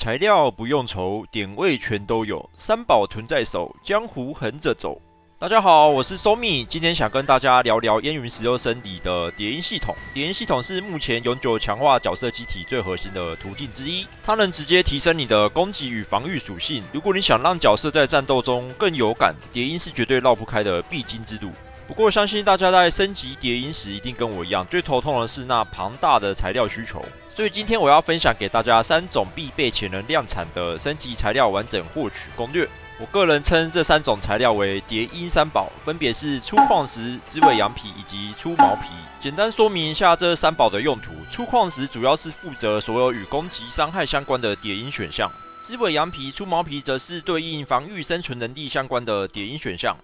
材料不用愁，点位全都有，三宝囤在手，江湖横着走。大家好，我是 Somi， 今天想跟大家聊聊烟云16声里的叠音系统。叠音系统是目前永久强化角色机体最核心的途径之一，它能直接提升你的攻击与防御属性。如果你想让角色在战斗中更有感，叠音是绝对绕不开的必经之路。不过，相信大家在升级叠音时，一定跟我一样，最头痛的是那庞大的材料需求。所以今天我要分享给大家3种必备且能量产的升级材料完整获取攻略。我个人称这3种材料为叠音三宝，分别是粗矿石、织尾羊皮以及粗毛皮。简单说明一下这3宝的用途：粗矿石主要是负责所有与攻击伤害相关的叠音选项，织尾羊皮、粗毛皮则是对应防御生存能力相关的叠音选项。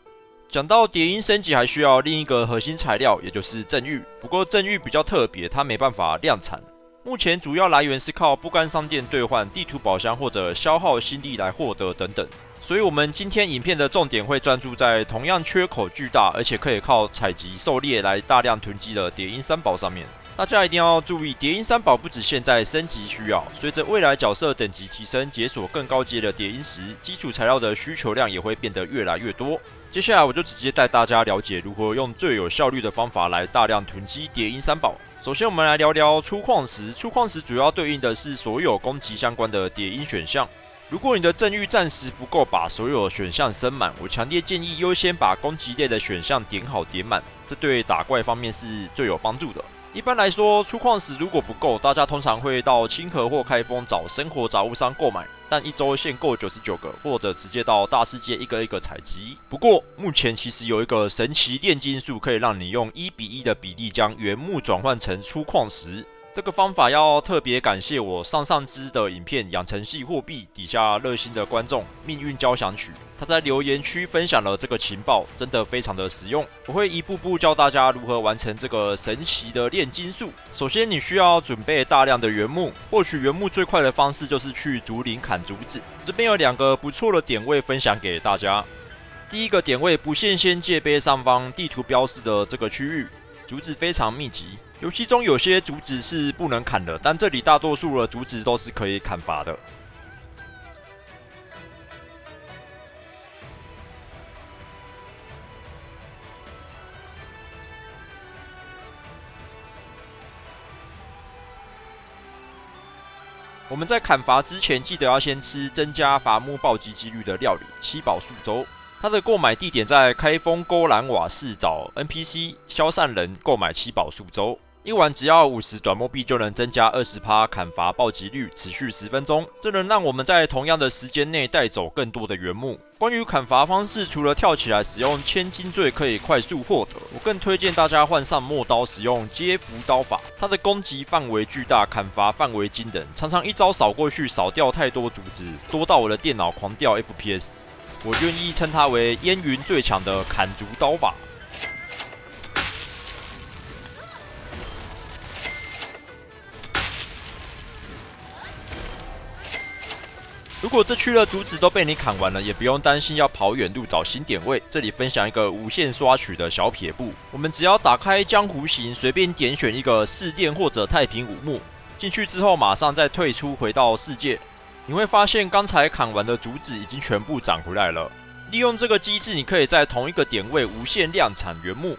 讲到叠音升级，还需要另一个核心材料，也就是正玉。不过正玉比较特别，它没办法量产。目前主要来源是靠不干商店兑换、地图宝箱或者消耗心力来获得等等。所以，我们今天影片的重点会专注在同样缺口巨大，而且可以靠采集狩猎来大量囤积的叠音三宝上面。大家一定要注意，叠音三宝不止现在升级需要，随着未来角色等级提升，解锁更高阶的叠音时，基础材料的需求量也会变得越来越多。接下来我就直接带大家了解如何用最有效率的方法来大量囤积叠音三宝。首先，我们来聊聊粗矿石。粗矿石主要对应的是所有攻击相关的叠音选项。如果你的正玉暂时不够把所有选项升满，我强烈建议优先把攻击类的选项点好点满，这对打怪方面是最有帮助的。一般来说，粗矿石如果不够，大家通常会到清河或开封找生活杂物商购买，但一周限购99个，或者直接到大世界一个一个采集。不过，目前其实有一个神奇炼金术，可以让你用1:1的比例将原木转换成粗矿石。这个方法要特别感谢我上支的影片《养成系货币》底下热心的观众命运交响曲，他在留言区分享了这个情报，真的非常的实用。我会一步步教大家如何完成这个神奇的炼金术。首先，你需要准备大量的原木，获取原木最快的方式就是去竹林砍竹子。这边有2个不错的点位分享给大家。第一个点位不限仙界碑上方地图标示的这个区域，竹子非常密集。游戏中有些竹子是不能砍的，但这里大多数的竹子都是可以砍伐的。我们在砍伐之前，记得要先吃增加伐木暴击几率的料理七宝素粥。它的购买地点在开封勾栏瓦市找 NPC 消散人购买七宝素粥。一碗只要50短墨币就能增加20%砍伐暴击率，持续10分钟，这能让我们在同样的时间内带走更多的原木。关于砍伐方式，除了跳起来使用千金坠可以快速获得，我更推荐大家换上陌刀，使用接符刀法。它的攻击范围巨大，砍伐范围惊人，常常一招扫过去，扫掉太多竹子，多到我的电脑狂掉 FPS。我愿意称它为烟云最强的砍竹刀法。如果这区的竹子都被你砍完了，也不用担心要跑远路找新点位。这里分享一个无限刷取的小撇步，我们只要打开江湖行，随便点选一个试炼或者太平五木，进去之后马上再退出回到世界，你会发现刚才砍完的竹子已经全部长回来了。利用这个机制，你可以在同一个点位无限量产原木。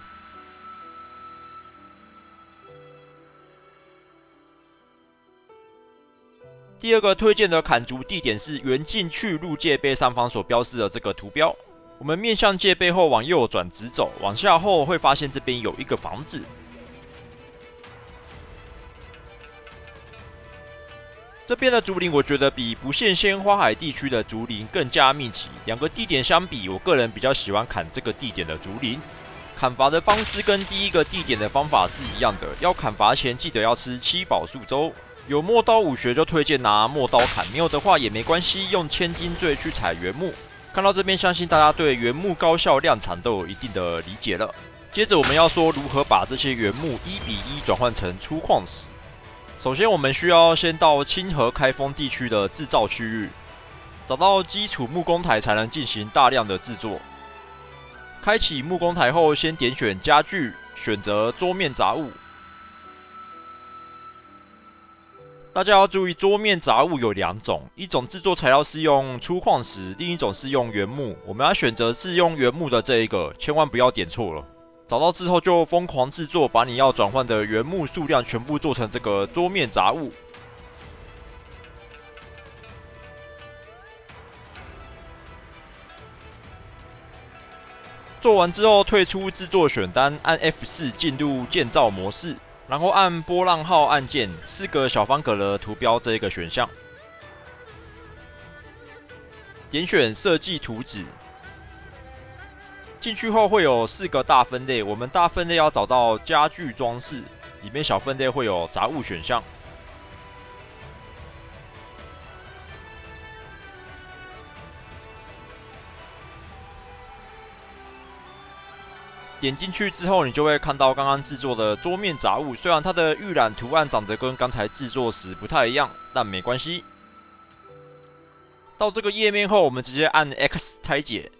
第2个推荐的砍竹地点是原进去路界碑上方所标示的这个图标。我们面向界碑后往右转直走，往下后会发现这边有一个房子。这边的竹林我觉得比不限仙花海地区的竹林更加密集。2个地点相比，我个人比较喜欢砍这个地点的竹林。砍伐的方式跟第1个地点的方法是一样的，要砍伐前记得要吃七宝素粥。有陌刀武学就推荐拿陌刀砍，没有的话也没关系，用千金坠去采原木。看到这边，相信大家对原木高效量产都有一定的理解了。接着我们要说如何把这些原木1:1转换成粗矿石。首先，我们需要先到清河开封地区的制造区域，找到基础木工台才能进行大量的制作。开启木工台后，先点选家具，选择桌面杂物。大家要注意，桌面杂物有2种，一种制作材料是用粗矿石，另一种是用原木。我们要选择是用原木的这一个，千万不要点错了。找到之后就疯狂制作，把你要转换的原木数量全部做成这个桌面杂物。做完之后退出制作选单，按 F4 进入建造模式，然后按波浪号按键，4个小方格的图标这一个选项，点选设计图纸。进去后会有4个大分类，我们大分类要找到家具装饰，里面小分类会有杂物选项。点进去之后，你就会看到刚刚制作的桌面杂物。虽然它的预览图案长得跟刚才制作时不太一样，但没关系。到这个页面后，我们直接按 X 拆解。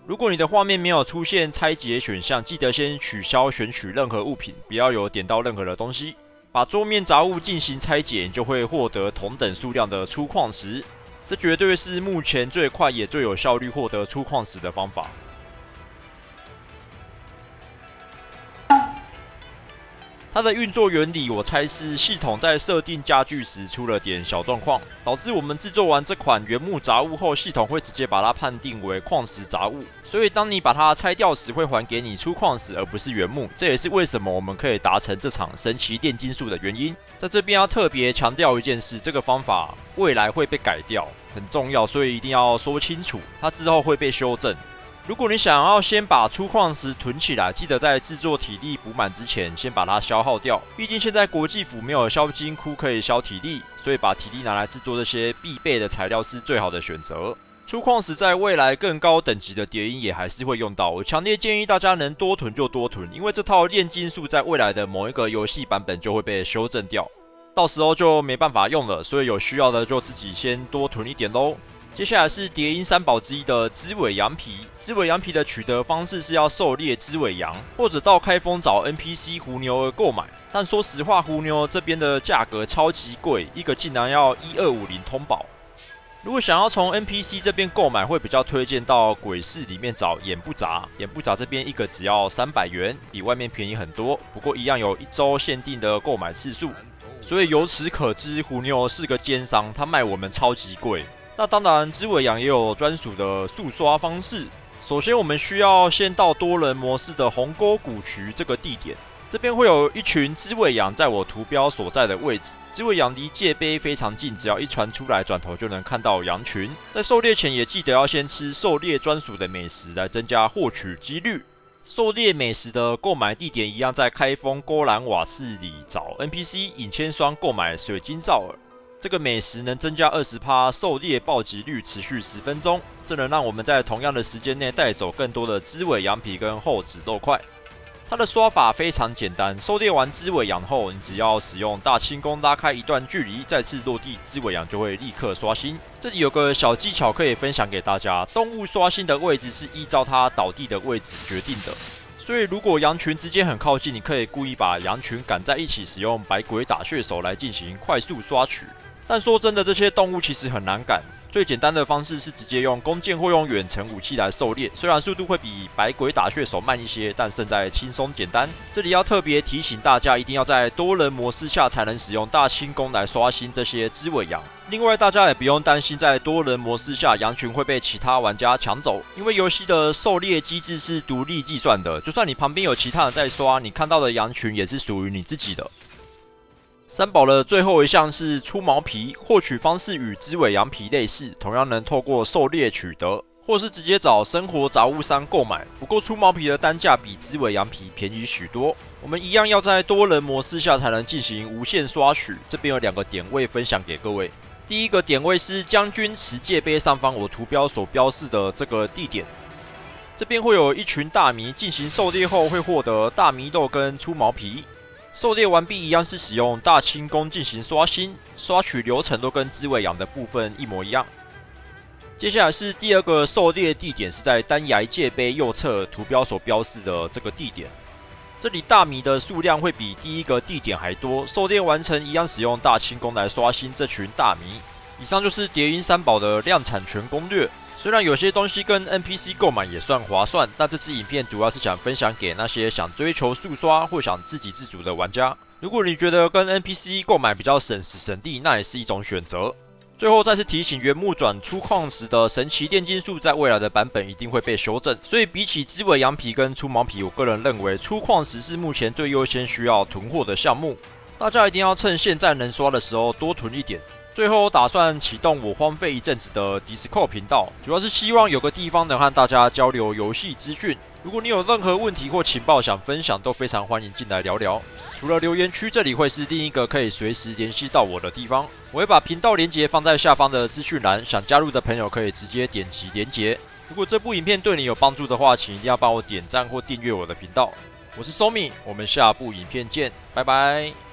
如果你的画面没有出现拆解选项，记得先取消选取任何物品，不要有点到任何的东西。把桌面杂物进行拆解，你就会获得同等数量的粗矿石。这绝对是目前最快也最有效率获得粗矿石的方法。它的运作原理，我猜是系统在设定家具时出了点小状况，导致我们制作完这款原木杂物后，系统会直接把它判定为矿石杂物。所以当你把它拆掉时，会还给你粗矿石，而不是原木。这也是为什么我们可以达成这场神奇炼金术的原因。在这边要特别强调一件事，这个方法未来会被改掉，很重要，所以一定要说清楚，它之后会被修正。如果你想要先把粗矿石囤起来，记得在制作体力补满之前，先把它消耗掉。毕竟现在国际服没有销金窟可以消体力，所以把体力拿来制作这些必备的材料是最好的选择。粗矿石在未来更高等级的谍影也还是会用到，我强烈建议大家能多囤就多囤，因为这套炼金术在未来的某一个游戏版本就会被修正掉，到时候就没办法用了，所以有需要的就自己先多囤一点咯。接下来是谍影3宝之一的织尾羊皮。织尾羊皮的取得方式是要狩猎织尾羊，或者到开封找 NPC 狐牛儿购买。但说实话，狐牛这边的价格超级贵，一个竟然要1250通宝。如果想要从 NPC 这边购买，会比较推荐到鬼市里面找眼不杂。眼不杂这边一个只要300元，比外面便宜很多。不过一样有1周限定的购买次数，所以由此可知，狐牛是个奸商，他卖我们超级贵。那当然，织尾羊也有专属的速刷方式。首先，我们需要先到多人模式的红沟谷渠这个地点，这边会有一群织尾羊在我图标所在的位置。织尾羊离界碑非常近，只要一传出来，转头就能看到羊群。在狩猎前也记得要先吃狩猎专属的美食，来增加获取几率。狩猎美食的购买地点一样，在开封勾栏瓦室里找 NPC 引千双购买水晶罩耳。这个美食能增加20%狩猎暴击率，持续10分钟，这能让我们在同样的时间内带走更多的织尾羊皮跟厚纸肉块。它的刷法非常简单，狩猎完织尾羊后，你只要使用大轻功拉开一段距离，再次落地，织尾羊就会立刻刷新。这里有个小技巧可以分享给大家，动物刷新的位置是依照它倒地的位置决定的。所以如果羊群之间很靠近，你可以故意把羊群赶在一起，使用百鬼打血手来进行快速刷取。但说真的，这些动物其实很难赶。最简单的方式是直接用弓箭或用远程武器来狩猎，虽然速度会比百鬼打血手慢一些，但胜在轻松简单。这里要特别提醒大家，一定要在多人模式下才能使用大轻功来刷新这些织尾羊。另外，大家也不用担心在多人模式下羊群会被其他玩家抢走，因为游戏的狩猎机制是独立计算的，就算你旁边有其他人在刷，你看到的羊群也是属于你自己的。3宝的最后一项是粗毛皮，获取方式与织尾羊皮类似，同样能透过狩猎取得，或是直接找生活杂物商购买。不过粗毛皮的单价比织尾羊皮便宜许多。我们一样要在多人模式下才能进行无限刷取。这边有2个点位分享给各位。第一个点位是将军池界碑上方我图标所标示的这个地点，这边会有一群大麋，进行狩猎后会获得大麋肉跟粗毛皮。狩猎完毕一样是使用大轻功进行刷新，刷取流程都跟织尾羊的部分一模一样。接下来是第2个狩猎地点，是在单崖界碑右侧图标所标示的这个地点。这里大米的数量会比第一个地点还多，狩猎完成一样使用大清宫来刷新这群大米。以上就是谍音三宝的量产全攻略。虽然有些东西跟 NPC 购买也算划算，但这支影片主要是想分享给那些想追求速刷或想自给自足的玩家。如果你觉得跟 NPC 购买比较省时省力，那也是一种选择。最后再次提醒，原木转出矿时的神奇炼金术在未来的版本一定会被修正，所以比起织尾羊皮跟出毛皮，我个人认为出矿时是目前最优先需要囤货的项目，大家一定要趁现在能刷的时候多囤一点。最后打算启动我荒废一阵子的 Discord 频道，主要是希望有个地方能和大家交流游戏资讯。如果你有任何问题或情报想分享，都非常欢迎进来聊聊。除了留言区，这里会是另一个可以随时联系到我的地方。我会把频道连结放在下方的资讯栏，想加入的朋友可以直接点击连结。如果这部影片对你有帮助的话，请一定要帮我点赞或订阅我的频道。我是 Somi， 我们下部影片见，拜拜。